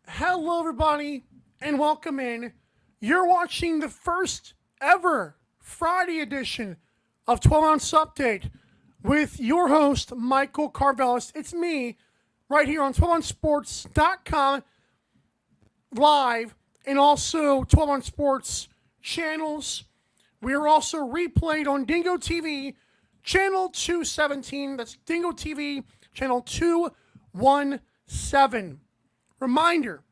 Hello, everybody, and welcome in. You're watching the first ever Friday edition of 12 Ounce Update with your host, Michael Karvelis. It's me, right here on 12OunceSports.com, live, and also 12 Ounce Sports channels. We are also replayed on Dingo TV, channel 217. That's Dingo TV, channel 217. Reminder,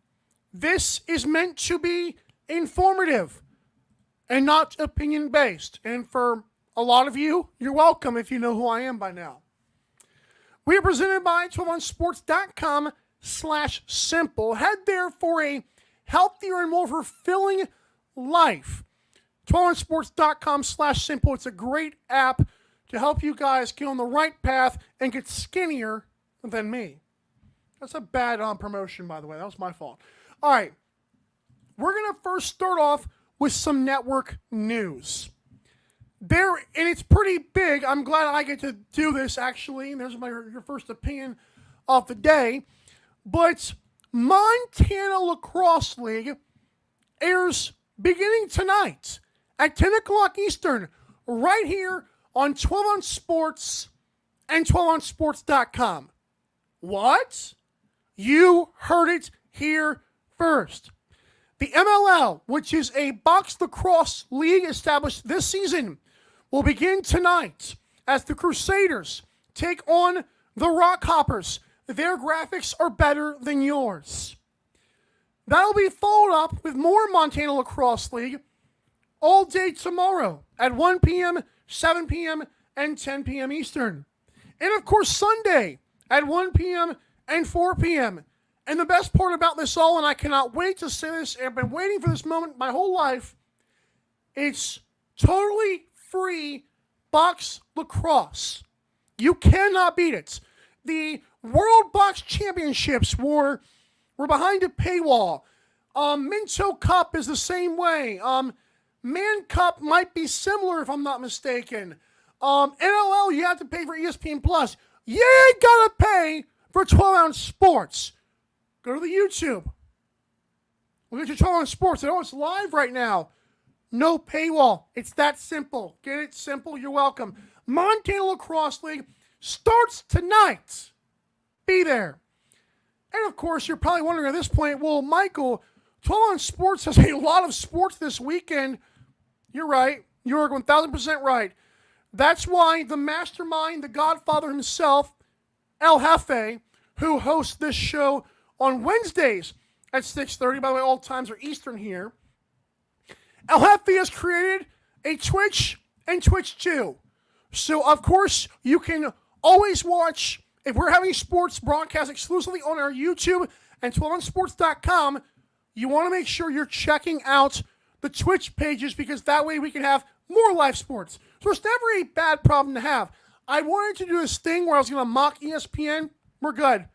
this is meant to be informative and not opinion-based. And for a lot of you, you're welcome if you know who I am by now. We are presented by 12OunceSports.com/simple. Head there for a healthier and more fulfilling life. 12OunceSports.com/simple. It's a great app to help you guys get on the right path and get skinnier than me. That's a bad promotion, by the way. That was my fault. All right. We're going to first start off with some network news. And it's pretty big. I'm glad I get to do this, actually. And there's your first opinion of the day. But Montana Lacrosse League airs beginning tonight at 10 o'clock Eastern, right here on 12 Ounce Sports and 12OunceSports.com. What? You heard it here first. The MLL, which is a box lacrosse league established this season, will begin tonight as the Crusaders take on the Rockhoppers. Their graphics are better than yours. That'll be followed up with more Montana Lacrosse League all day tomorrow at 1 p.m., 7 p.m., and 10 p.m. Eastern. And of course, Sunday at 1 p.m. and 4 p.m. And the best part about this all, and I cannot wait to say this, I've been waiting for this moment my whole life, it's totally free box lacrosse. You cannot beat it. The World Box Championships were behind a paywall. Minto Cup is the same way. Man Cup might be similar if I'm not mistaken. NLL, you have to pay for ESPN Plus. You ain't gotta pay for 12 Ounce Sports. Go to the YouTube. We'll get your 12 Ounce Sports. I know it's live right now. No paywall. It's that simple. Get it simple? You're welcome. Montana Lacrosse League starts tonight. Be there. And of course, you're probably wondering at this point, well, Michael, 12 Ounce Sports has a lot of sports this weekend. You're right. You're 1,000% right. That's why the mastermind, the Godfather himself, El Jefe, who hosts this show on Wednesdays at 6:30. By the way, all times are Eastern here. El Jefe has created a Twitch and Twitch 2. So, of course, you can always watch, if we're having sports broadcast exclusively on our YouTube and 12OunceSports.com, you want to make sure you're checking out the Twitch pages because that way we can have more live sports. So it's never a bad problem to have. I wanted to do this thing where I was going to mock ESPN. We're good.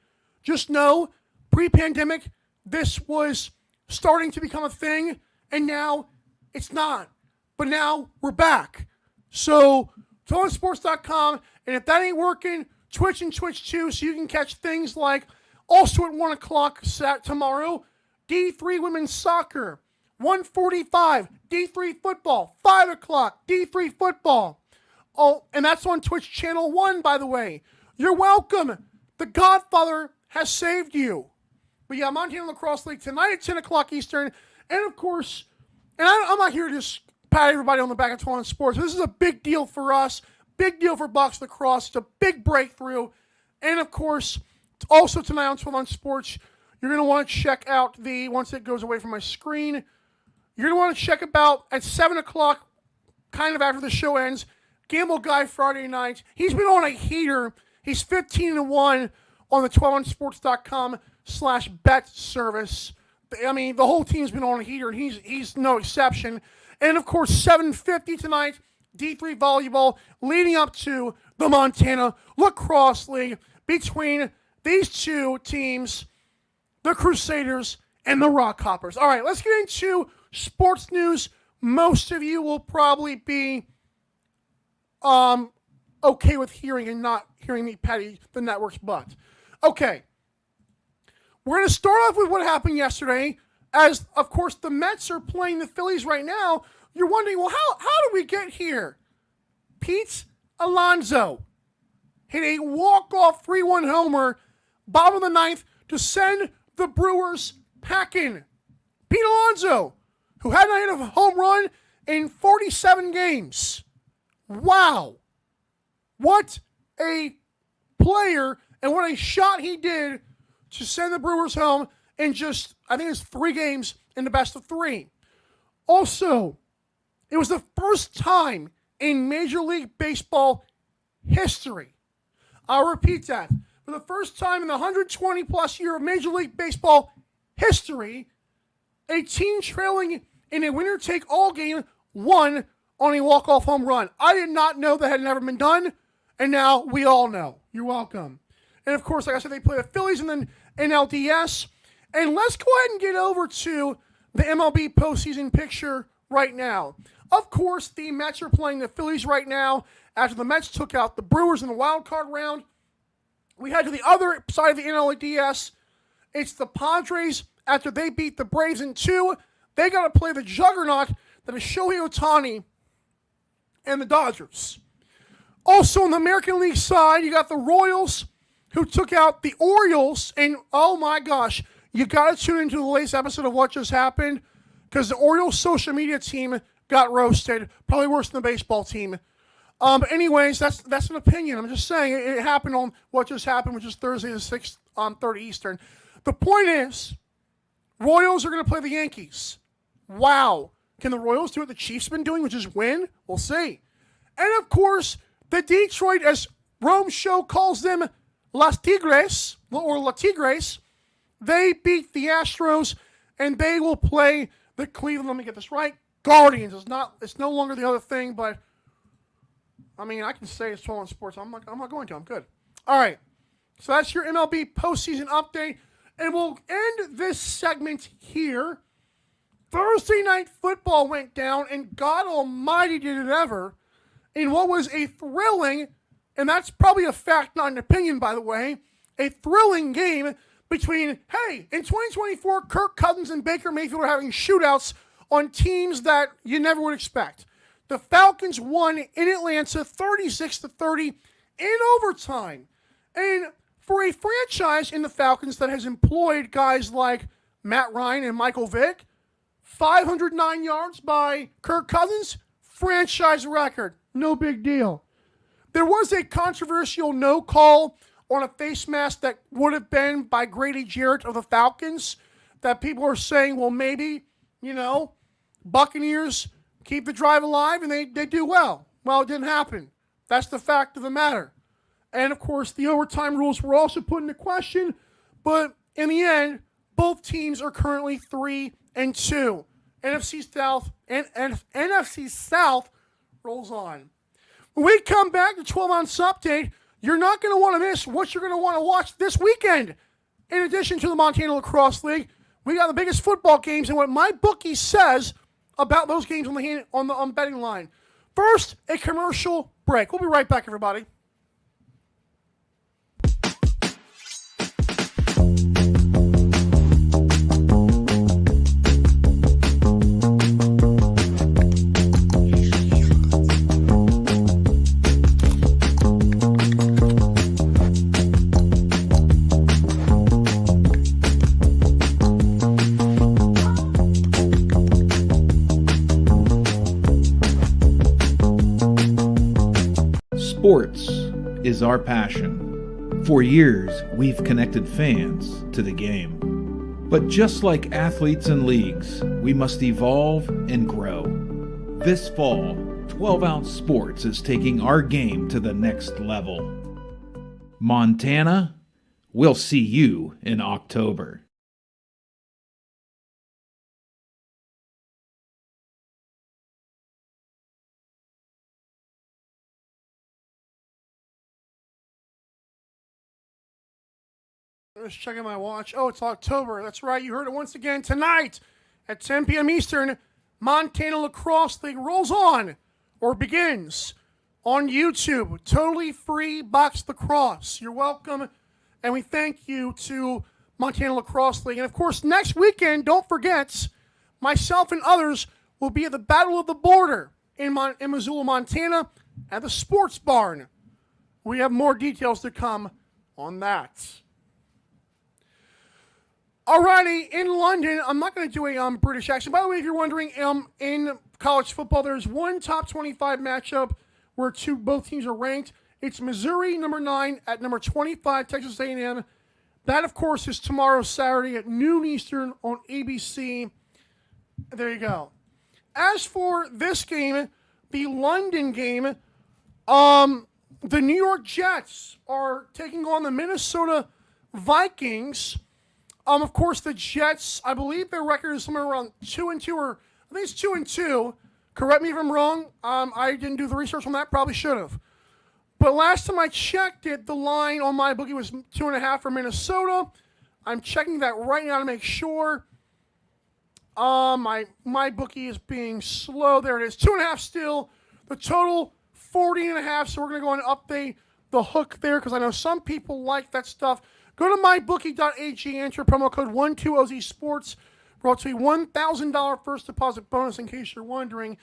Just know, pre-pandemic, this was starting to become a thing, and now it's not. But now we're back. So, ToneSports.com, and if that ain't working, Twitch and Twitch 2, so you can catch things like, also at 1 o'clock tomorrow, D3 Women's Soccer, 1:45, D3 Football, 5 o'clock, D3 Football. Oh, and that's on Twitch Channel 1, by the way. You're welcome. The Godfather has saved you. But yeah, Montana Lacrosse League tonight at 10 o'clock Eastern. And of course, and I'm not here to just pat everybody on the back of 12 Ounce Sports. This is a big deal for us. Big deal for box lacrosse. It's a big breakthrough. And of course, also tonight on 12 Ounce Sports, you're going to want to check out once it goes away from my screen, you're going to want to check about at 7 o'clock, kind of after the show ends, Gamble Guy Friday night. He's been on a heater. He's 15-1 on the 12OunceSports.com/bet service. I mean, the whole team's been on a heater, and he's no exception. And, of course, 7:50 tonight, D3 Volleyball, leading up to the Montana Lacrosse League between these two teams, the Crusaders and the Rockhoppers. All right, let's get into sports news. Most of you will probably be okay with hearing and not hearing me petty the network's butt. Okay, we're going to start off with what happened yesterday. As, of course, the Mets are playing the Phillies right now. You're wondering, well, how did we get here? Pete Alonso hit a walk-off 3-1 homer, bottom of the ninth, to send the Brewers packing. Pete Alonso, who hadn't hit a home run in 47 games. Wow. What a player and what a shot he did to send the Brewers home in just, I think it's 3 games in the best of 3. Also, it was the first time in Major League Baseball history. I'll repeat that. For the first time in the 120-plus year of Major League Baseball history, a team trailing in a winner-take-all game won on a walk-off home run. I did not know that had never been done, and now we all know. You're welcome. And, of course, like I said, they play the Phillies and then NLDS. And let's go ahead and get over to the MLB postseason picture right now. Of course, the Mets are playing the Phillies right now after the Mets took out the Brewers in the wild card round. We head to the other side of the NLDS. It's the Padres after they beat the Braves in 2. They got to play the juggernaut that is Shohei Ohtani and the Dodgers. Also on the American League side, you got the Royals who took out the Orioles. And oh my gosh, you got to tune into the latest episode of What Just Happened because the Orioles social media team got roasted. Probably worse than the baseball team. Anyways, that's an opinion. I'm just saying it happened on What Just Happened, which is Thursday the 6th on 30 Eastern. The point is, Royals are going to play the Yankees. Wow. Can the Royals do what the Chiefs have been doing, which is win? We'll see. And of course, the Detroit, as Rome Show calls them, Las Tigres, or La Tigres, they beat the Astros, and they will play the Cleveland, let me get this right, Guardians. It's no longer the other thing, but I mean, I can say it's 12 on sports. I'm not going to. I'm good. All right. So that's your MLB postseason update. And we'll end this segment here. Thursday Night Football went down, and God almighty did it ever, in what was a thrilling, and that's probably a fact, not an opinion, by the way, a thrilling game between, hey, in 2024, Kirk Cousins and Baker Mayfield are having shootouts on teams that you never would expect. The Falcons won in Atlanta 36-30 in overtime. And for a franchise in the Falcons that has employed guys like Matt Ryan and Michael Vick, 509 yards by Kirk Cousins, franchise record. No big deal. There was a controversial no call on a face mask that would have been by Grady Jarrett of the Falcons that people are saying, well, maybe, Buccaneers keep the drive alive and they do well. Well, it didn't happen. That's the fact of the matter. And, of course, the overtime rules were also put into question. But in the end, both teams are currently 3-2. NFC South and NFC South rolls on. When we come back to 12-ounce update, you're not going to want to miss what you're going to want to watch this weekend. In addition to the Montana Lacrosse League, we got the biggest football games and what my bookie says about those games on the betting line. First, a commercial break. We'll be right back, everybody. Sports is our passion. For years, we've connected fans to the game. But just like athletes and leagues, we must evolve and grow. This fall, 12-ounce sports is taking our game to the next level. Montana, we'll see you in October. I'm just checking my watch. Oh, it's October. That's right. You heard it once again. Tonight at 10 p.m. Eastern, Montana Lacrosse League rolls on or begins on YouTube. Totally free box lacrosse. You're welcome. And we thank you to Montana Lacrosse League. And, of course, next weekend, don't forget, myself and others will be at the Battle of the Border in Missoula, Montana at the Sports Barn. We have more details to come on that. Alrighty, in London, I'm not going to do a British accent. By the way, if you're wondering, in college football, there's one top 25 matchup where both teams are ranked. It's Missouri, number 9, at number 25, Texas A&M. That, of course, is tomorrow, Saturday, at noon Eastern on ABC. There you go. As for this game, the London game, the New York Jets are taking on the Minnesota Vikings. Of course, the Jets, I believe their record is somewhere around 2-2, or I think it's 2-2. Correct me if I'm wrong. I didn't do the research on that. Probably should have. But last time I checked it, the line on my bookie was 2.5 for Minnesota. I'm checking that right now to make sure. My bookie is being slow. There it is. 2.5 still. The total 40.5. So we're going to go and update the hook there because I know some people like that stuff. Go to mybookie.ag, enter promo code 12OZSports for up to a $1,000 first deposit bonus in case you're wondering.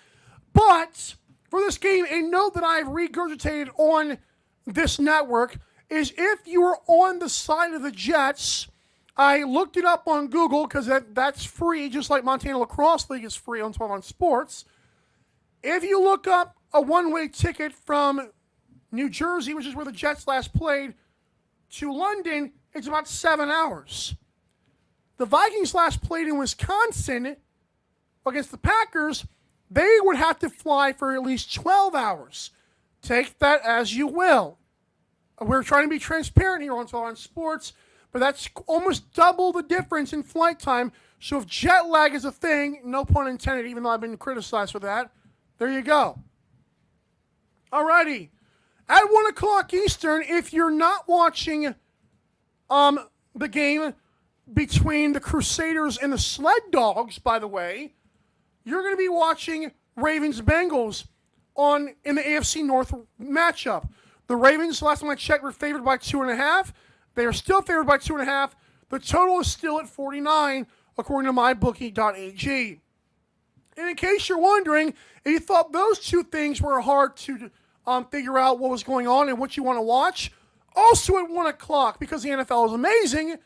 But for this game, a note that I've regurgitated on this network is if you are on the side of the Jets, I looked it up on Google because that's free, just like Montana Lacrosse League is free on 12 on Sports. If you look up a one-way ticket from New Jersey, which is where the Jets last played, to London, it's about 7 hours. The Vikings last played in Wisconsin against the Packers. They would have to fly for at least 12 hours. Take that as you will. We're trying to be transparent here on 12 on Sports, but that's almost double the difference in flight time. So if jet lag is a thing, no pun intended, even though I've been criticized for that, there you go. Alrighty. At 1 o'clock Eastern, if you're not watching the game between the Crusaders and the Sled Dogs, by the way, you're going to be watching Ravens-Bengals in the AFC North matchup. The Ravens, last time I checked, were favored by 2.5. They are still favored by 2.5. The total is still at 49, according to mybookie.ag. And in case you're wondering, if you thought those two things were hard to figure out what was going on and what you want to watch, also at 1 o'clock, because the NFL is amazing,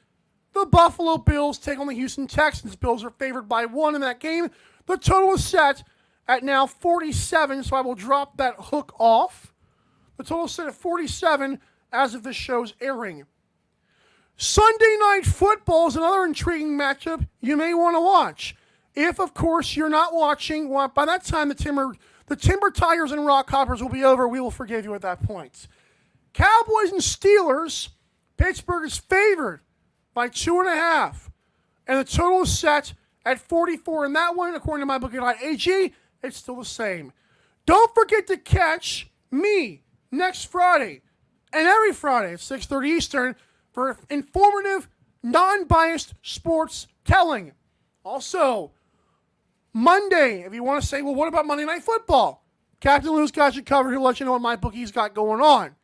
the Buffalo Bills take on the Houston Texans. Bills are favored by 1 in that game. The total is set at now 47, so I will drop that hook off. The total is set at 47 as of this show's airing. Sunday Night Football is another intriguing matchup you may want to watch. If, of course, you're not watching, well, by that time the Timber Tigers and Rockhoppers will be over. We will forgive you at that point. Cowboys and Steelers, Pittsburgh is favored by 2.5. And the total is set at 44 in that one. According to mybookie.ag, it's still the same. Don't forget to catch me next Friday and every Friday at 6:30 Eastern for informative, non-biased sports telling. Also, Monday, if you want to say, well, what about Monday Night Football? Captain Lou's got you covered. He'll let you know what my bookie's got going on.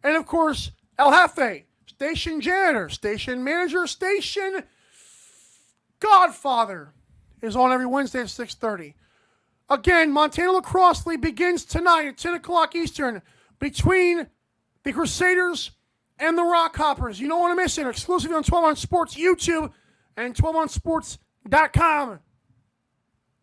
And, of course, El Jefe, station janitor, station manager, station godfather is on every Wednesday at 6:30. Again, Montana Lacrosse League begins tonight at 10 o'clock Eastern between the Crusaders and the Rockhoppers. You don't want to miss it. Exclusively on 12 on Sports YouTube and 12onsports.com.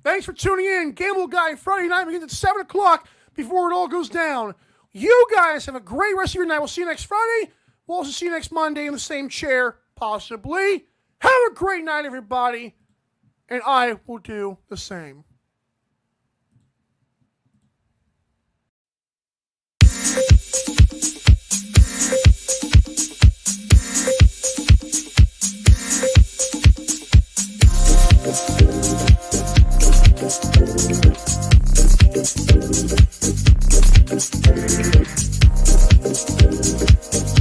Thanks for tuning in. Gamble Guy Friday night begins at 7 o'clock before it all goes down. You guys have a great rest of your night. We'll see you next Friday. We'll also see you next Monday in the same chair, possibly. Have a great night, everybody. And I will do the same. Thank you.